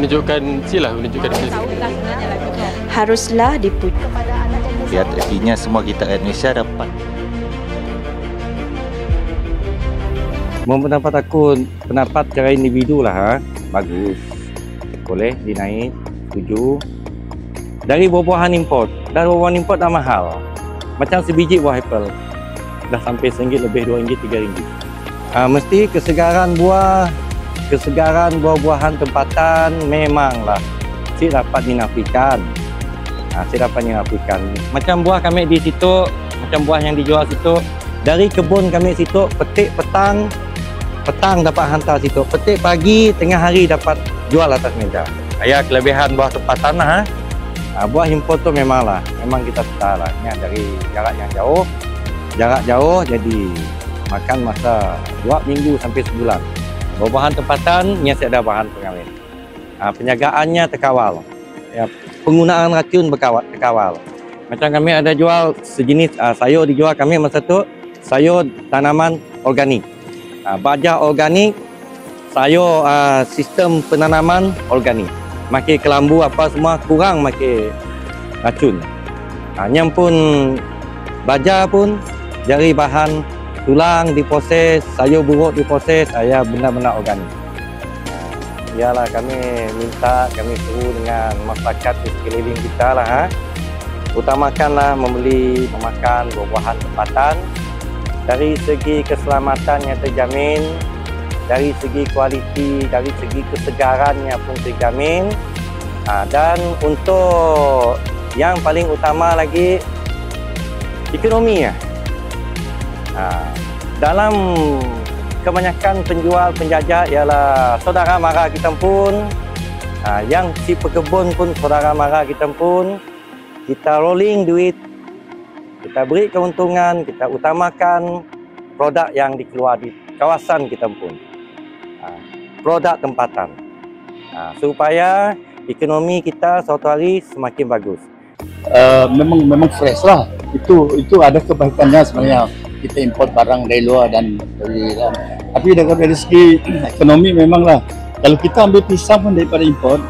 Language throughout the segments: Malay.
menunjukkan haruslah dipuji. Ya, artinya semua kita rakyat Malaysia dapat. Pendapat aku, pendapat secara individu lah, bagus, boleh dinaik, setuju. Dari buah-buahan import, dan buah-buahan import dah mahal. Macam sebiji buah apple dah sampai RM1 lebih, RM2, RM3. Mesti kesegaran buah-buahan tempatan memanglah si dapat dinafikan. Si dapat dinafikan. Macam buah kami di situ, macam buah yang dijual situ, dari kebun kami situ, petik petang dapat hantar situ, petik pagi, tengah hari dapat jual atas meja. Ya, kelebihan buah tempatan lah. Buah import tu memang kita suka lah. Dari jarak yang jauh, jadi makan masa 2 minggu sampai sebulan. Buah-buahan tempatan nyat ada bahan pengawet. Penjagaannya terkawal. Ya, penggunaan racun terkawal. Macam kami ada jual sejenis sayur dijual kami masa tu, sayur tanaman organik. Baja organik, sayur sistem penanaman organik. Makin kelambu apa semua kurang makin racun. Yang pun baja pun dari bahan tulang diproses, sayur buruk diproses, benda-benda organik. Ialah kami suruh dengan masyarakat di sekeliling kita lah, utamakanlah memakan buah-buahan tempatan. Dari segi keselamatan yang terjamin, dari segi kualiti, dari segi kesegarannya pun terjamin. Dan untuk yang paling utama lagi, ekonomi ya. Dalam kebanyakan penjajah ialah saudara mara kita pun, yang si pekebun pun saudara mara kita pun, kita rolling duit, kita beri keuntungan, kita utamakan produk yang dikeluar di kawasan kita pun. Produk tempatan. Supaya ekonomi kita suatu hari semakin bagus. Memang fresh lah. Itu ada kebaikannya sebenarnya. Kita import barang dari luar dan dari dalam. Tapi dari segi ekonomi memanglah, kalau kita ambil pisang pun daripada import,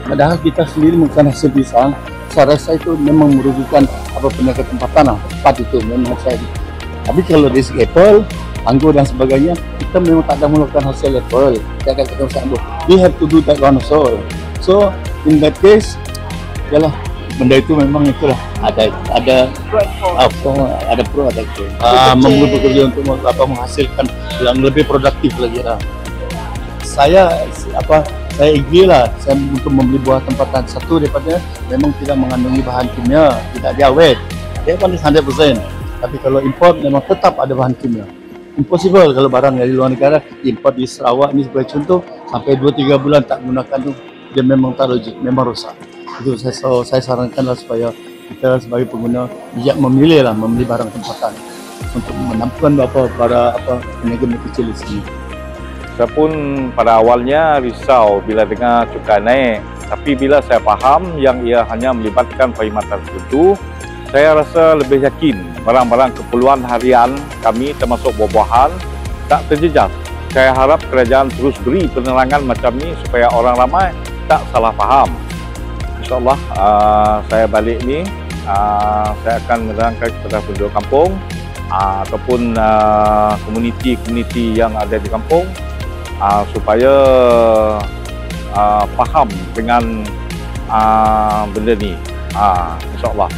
padahal kita sendiri makan hasil pisang, saya rasa itu memang merugikan peniaga tempatan lah. Tepat itu memang saya. Tapi kalau dari segi apple, anggur dan sebagainya, kita memang tak ada melakukan hasil apple. Kita akan ketemu anggur. We have to do that one also. So in that case, yalah, benda itu memang itulah ada pro ada itu. Membuat pekerja untuk menghasilkan yang lebih produktif lagi lah. Saya agree lah, saya untuk membeli buah tempatan satu daripada memang tidak mengandungi bahan kimia, tidak diawet. Dia paling 100%. Tapi kalau import memang tetap ada bahan kimia. Impossible kalau barang dari luar negara import di Sarawak ini sebagai contoh sampai 2-3 bulan tak gunakan tu, dia memang tak logik, memang rosak. Itu saya sarankanlah supaya kita sebagai pengguna bijak membeli barang tempatan untuk menampung para peniaga kecil di sini. Saya pun pada awalnya risau bila dengar cukai naik, tapi bila saya faham yang ia hanya melibatkan perkhidmatan tertentu, saya rasa lebih yakin barang-barang keperluan harian kami termasuk buah-buahan tak terjejas. Saya harap kerajaan terus beri penerangan macam ni supaya orang ramai tak salah faham. InsyaAllah saya balik ni, saya akan menerangkan kepada penduduk kampung ataupun komuniti-komuniti yang ada di kampung supaya faham dengan benda ni, insyaAllah.